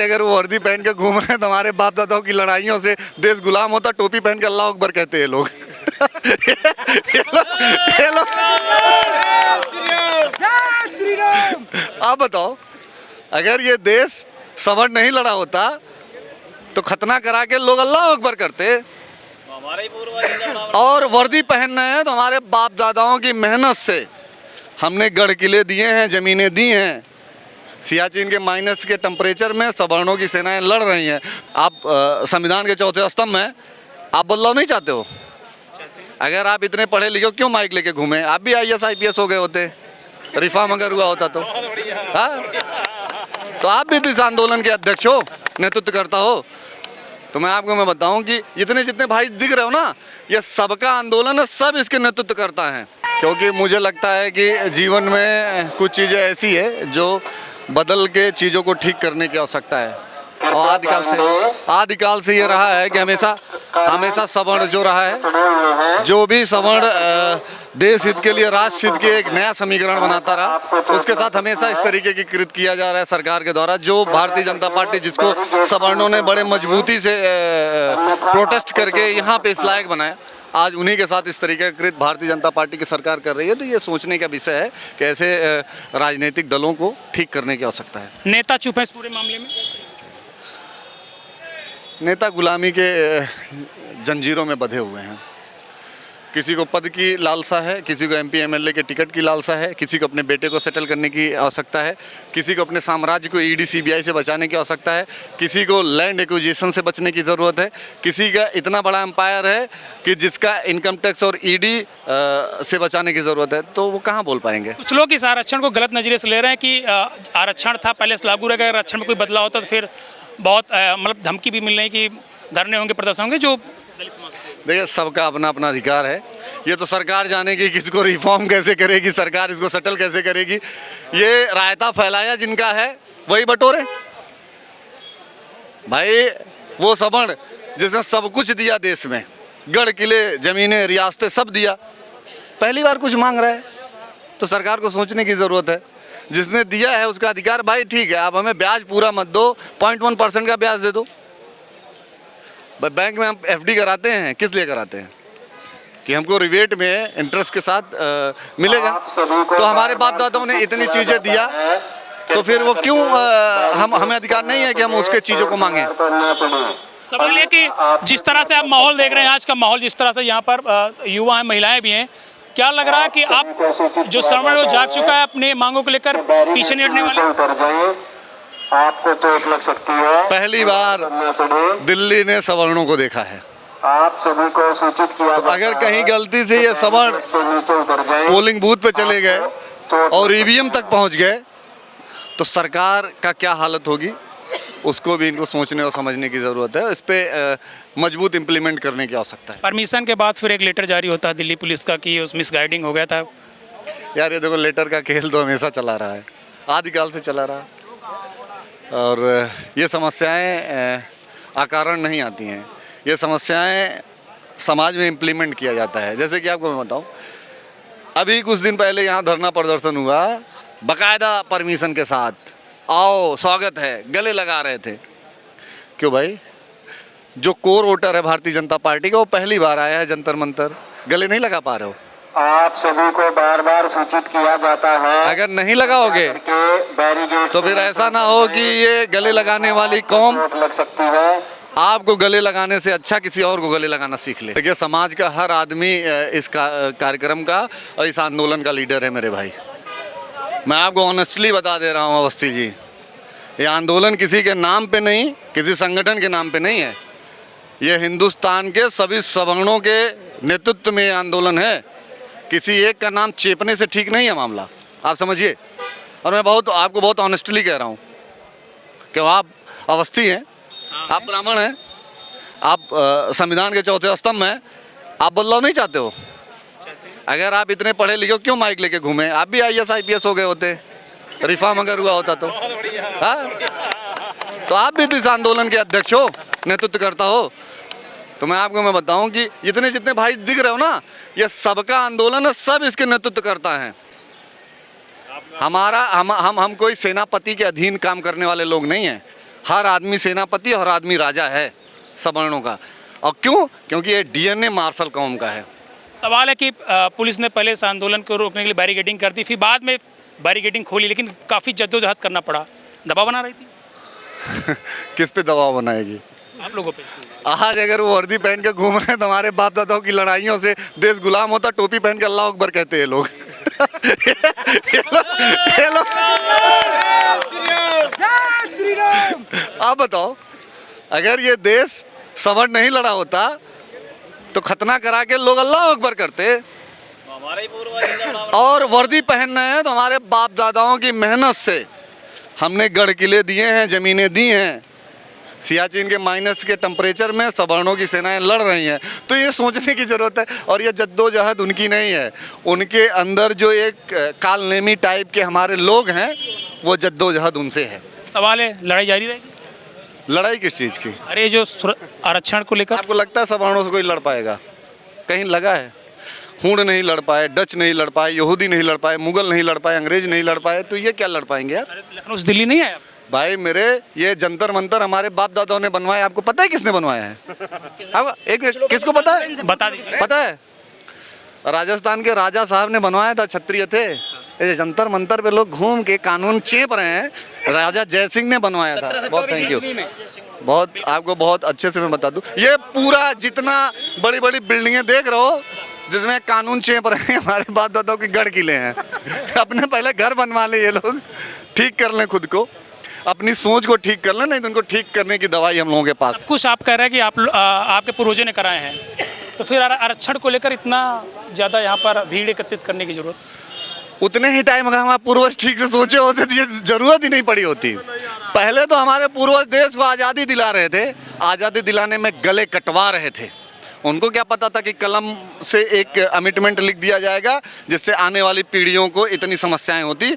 अगर वो वर्दी पहन के घूम रहे हैं तो हमारे बाप दादाओं की लड़ाइयों से देश गुलाम होता, टोपी पहन के अल्लाह अकबर कहते हैं लोग। ये लोग आप बताओ, अगर ये देश सवर्ण नहीं लड़ा होता तो खतना करा के लोग अल्लाह अकबर करते। और वर्दी पहन रहे हैं तो हमारे बाप दादाओं की मेहनत से हमने गढ़ किले दिए हैं, जमीनें दी हैं। सियाचिन के माइनस के टेम्परेचर में सवर्णों की सेनाएं लड़ रही हैं। आप संविधान के चौथे स्तंभ में आप बदलाव नहीं चाहते हो? अगर आप इतने पढ़े लिखे हो क्यों माइक लेके घूमे? आप भी IAS IPS हो गए होते, रिफॉर्म अगर हुआ होता तो। हाँ, तो आप भी तो इस आंदोलन के अध्यक्ष हो, नेतृत्व करता हो। तो मैं बताऊं कि इतने जितने भाई दिख रहे हो ना, ये सबका आंदोलन है, सब इसके नेतृत्व करता है। क्योंकि मुझे लगता है कि जीवन में कुछ चीज़ें ऐसी है जो बदल के चीज़ों को ठीक करने की आवश्यकता है। और आदिकाल से ये रहा है कि हमेशा सवर्ण जो रहा है, जो भी सवर्ण देश हित के लिए, राष्ट्र हित के एक नया समीकरण बनाता रहा, उसके साथ हमेशा इस तरीके की कृत किया जा रहा है सरकार के द्वारा। जो भारतीय जनता पार्टी, जिसको सवर्णों ने बड़े मजबूती से प्रोटेस्ट करके यहाँ पे इस लायक बनाया, आज उन्हीं के साथ इस तरीके का कृत भारतीय जनता पार्टी की सरकार कर रही है। तो ये सोचने का विषय है कि ऐसे राजनीतिक दलों को ठीक करने की आवश्यकता है। नेता चुप है इस पूरे मामले में? नेता गुलामी के जंजीरों में बंधे हुए हैं। किसी को पद की लालसा है, किसी को MP MLA के टिकट की लालसा है, किसी को अपने बेटे को सेटल करने की आवश्यकता है, किसी को अपने साम्राज्य को ED CBI से बचाने की आवश्यकता है, किसी को लैंड एक्विजिशन से बचने की ज़रूरत है, किसी का इतना बड़ा एम्पायर है कि जिसका इनकम टैक्स और ED से बचाने की ज़रूरत है। तो वो कहाँ बोल पाएंगे? कुछ लोग इस आरक्षण को गलत नज़रिए से ले रहे हैं कि आरक्षण था पहले से लागू रहेगा, अगर आरक्षण में कोई बदलाव होता तो फिर बहुत मतलब धमकी भी मिल रही है कि धरने होंगे, प्रदर्शन होंगे। जो देखिए, सबका अपना अपना अधिकार है। ये तो सरकार जानेगी किसको रिफॉर्म कैसे करेगी, सरकार इसको सेटल कैसे करेगी। ये रायता फैलाया जिनका है वही बटोरे। भाई वो सवर्ण जिसने सब कुछ दिया देश में, गढ़ किले, जमीनें, रियासतें सब दिया, पहली बार कुछ मांग रहा है तो सरकार को सोचने की ज़रूरत है। जिसने दिया है उसका अधिकार। भाई ठीक है, आप हमें ब्याज पूरा मत दो, 0.1% का ब्याज दे दो। बैंक में हम FD कराते हैं, किस लिए कराते हैं? कि हमको रिवेट में इंटरेस्ट के साथ मिलेगा। तो हमारे बाप दादाओं ने इतनी चीज़ें दिया, तो फिर वो क्यों हमें अधिकार नहीं है कि हम उसके चीज़ों को मांगें? सवाल ये कि जिस तरह से आप माहौल देख रहे हैं, आज का माहौल जिस तरह से यहाँ पर युवा हैं, महिलाएं भी हैं, क्या लग रहा है कि आप जो सवर्ण वो जाग चुका है अपने मांगों को लेकर, पीछे नहीं हटने वाले? आपको चोट लग सकती है। पहली बार दिल्ली ने सवर्णों को देखा है। आप सभी को सूचित किया। तो अगर कहीं गलती से ये सवर्ण पोलिंग बूथ पे चले गए और EVM तक पहुंच गए तो सरकार का क्या हालत होगी, उसको भी इनको सोचने और समझने की ज़रूरत है। इस पर मजबूत इम्प्लीमेंट करने की आवश्यकता है। परमिशन के बाद फिर एक लेटर जारी होता है दिल्ली पुलिस का कि उस मिसगाइडिंग हो गया था। यार ये देखो, लेटर का खेल तो हमेशा चला रहा है, आदिकाल से चला रहा है। और ये समस्याएं अकारण नहीं आती हैं, ये समस्याएं समाज में इम्प्लीमेंट किया जाता है। जैसे कि आपको मैं बताऊं, अभी कुछ दिन पहले यहाँ धरना प्रदर्शन हुआ, बाकायदा परमिशन के साथ, आओ स्वागत है, गले लगा रहे थे। क्यों भाई? जो कोर वोटर है भारतीय जनता पार्टी का, वो पहली बार आया है जंतर मंतर, गले नहीं लगा पा रहे हो? आप सभी को बार बार सूचित किया जाता है। अगर नहीं लगाओगे तो फिर ऐसा ना हो कि ये गले लगाने वाली कौम लग सकती है। आपको गले लगाने से अच्छा किसी और को गले लगाना सीख ले। देखिए, समाज का हर आदमी इस कार्यक्रम का और इस आंदोलन का लीडर है मेरे भाई। मैं आपको ऑनेस्टली बता दे रहा हूँ अवस्थी जी, ये आंदोलन किसी के नाम पे नहीं, किसी संगठन के नाम पे नहीं है। ये हिंदुस्तान के सभी सवर्णों के नेतृत्व में आंदोलन है। किसी एक का नाम चेपने से ठीक नहीं है मामला, आप समझिए। और मैं आपको बहुत ऑनेस्टली कह रहा हूँ कि आप अवस्थी हैं, आप ब्राह्मण हैं, आप संविधान के चौथे स्तंभ हैं, आप बदलाव नहीं चाहते हो? अगर आप इतने पढ़े लिखे हो क्यों माइक लेके घूमे? आप भी IAS IPS हो गए होते, रिफॉर्म अगर हुआ होता तो। हाँ, तो आप भी तो इस आंदोलन के अध्यक्ष हो, नेतृत्व करता हो। तो मैं बताऊं कि इतने जितने भाई दिख रहे हो ना, ये सबका आंदोलन है, सब इसके नेतृत्व करता है। हम कोई सेनापति के अधीन काम करने वाले लोग नहीं हैं। हर आदमी सेनापति, हर आदमी राजा है सवर्णों का। और क्यों? क्योंकि ये डीएनए मार्शल कौम का है। सवाल है कि पुलिस ने पहले इस आंदोलन को रोकने के लिए बैरिकेडिंग कर दी, फिर बाद में बैरिकेडिंग खोली, लेकिन काफ़ी जद्दोजहद करना पड़ा। दबाव बना रही थी किस पे दबाव बनाएगी? आप लोगों पे। आज अगर वो वर्दी पहन के घूम रहे हैं तो हमारे बाप दादाओं की लड़ाइयों से देश गुलाम होता, टोपी पहन के अल्लाह अकबर कहते हैं लोग। ये लोग आप बताओ, अगर ये देश सवर्ण नहीं लड़ा होता तो खतना करा के लोग अल्लाह अकबर करते। और वर्दी पहन रहे हैं तो हमारे बाप दादाओं की मेहनत से हमने गढ़ किले दिए हैं, ज़मीनें दी हैं। सियाचिन के माइनस के टेम्परेचर में सवर्णों की सेनाएं लड़ रही हैं। तो ये सोचने की ज़रूरत है। और ये जद्दोजहद उनकी नहीं है, उनके अंदर जो एक कालनेमी टाइप के हमारे लोग हैं, वो जद्दोजहद उनसे है। सवाल है, लड़ाई जारी रहेगी? लड़ाई किस चीज़ की? अरे जो आरक्षण को लेकर। आपको लगता है सवर्णों से कोई लड़ पाएगा? कहीं लगा है? हूण नहीं लड़ पाए, डच नहीं लड़ पाए, यहूदी नहीं लड़ पाए, मुगल नहीं लड़ पाए, अंग्रेज नहीं लड़ पाए, तो ये क्या लड़ पाएंगे यार? लखनऊ से दिल्ली नहीं आया भाई मेरे, ये जंतर मंतर हमारे बाप दादाओं ने बनवाए। आपको पता है किसने बनवाया है? अब एक किसको पता है? बता दीजिए। पता है? राजस्थान के राजा साहब ने बनवाया था, क्षत्रिय थे। ये जंतर मंतर पे लोग घूम के कानून चेप रहे हैं, राजा जय सिंह ने बनवाया था। बहुत थैंक यू, बहुत आपको बहुत अच्छे से मैं बता दूं। ये पूरा जितना बड़ी बड़ी बिल्डिंगें देख रहे हो जिसमें कानून चेप रहे हैं, हमारे बाप दादाओं के गढ़ किले हैं। अपने पहले घर बनवा ले, ये लोग ठीक कर लें खुद को, अपनी सोच को ठीक कर लें, नहीं तो उनको ठीक करने की दवाई हम लोगों के पास। कुछ आप कह रहे हैं कि आपके पूर्वजों ने कराए हैं, तो फिर आरक्षण को लेकर इतना ज़्यादा यहाँ पर भीड़ एकत्रित करने की जरूरत? उतने ही टाइम अगर हमारे पूर्वज ठीक से सोचे होते तो ये जरूरत ही नहीं पड़ी होती। पहले तो हमारे पूर्वज देश को आज़ादी दिला रहे थे, आज़ादी दिलाने में गले कटवा रहे थे। उनको क्या पता था कि कलम से एक अमिटमेंट लिख दिया जाएगा जिससे आने वाली पीढ़ियों को इतनी समस्याएं होती।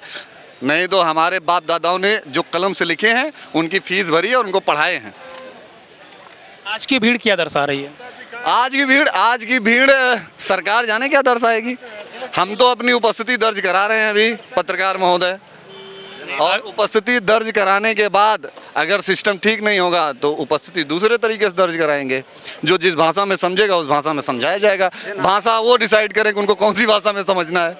नहीं तो हमारे बाप दादाओं ने जो कलम से लिखे हैं उनकी फीस भरी है और उनको पढ़ाए हैं। आज की भीड़ क्या दर्शा रही है? आज की भीड़ सरकार जाने क्या दर्शाएगी। हम तो अपनी उपस्थिति दर्ज करा रहे हैं अभी, पत्रकार महोदय, और उपस्थिति दर्ज कराने के बाद अगर सिस्टम ठीक नहीं होगा तो उपस्थिति दूसरे तरीके से दर्ज कराएंगे। जो जिस भाषा में समझेगा उस भाषा में समझाया जाएगा। भाषा वो डिसाइड करें कि उनको कौन सी भाषा में समझना है।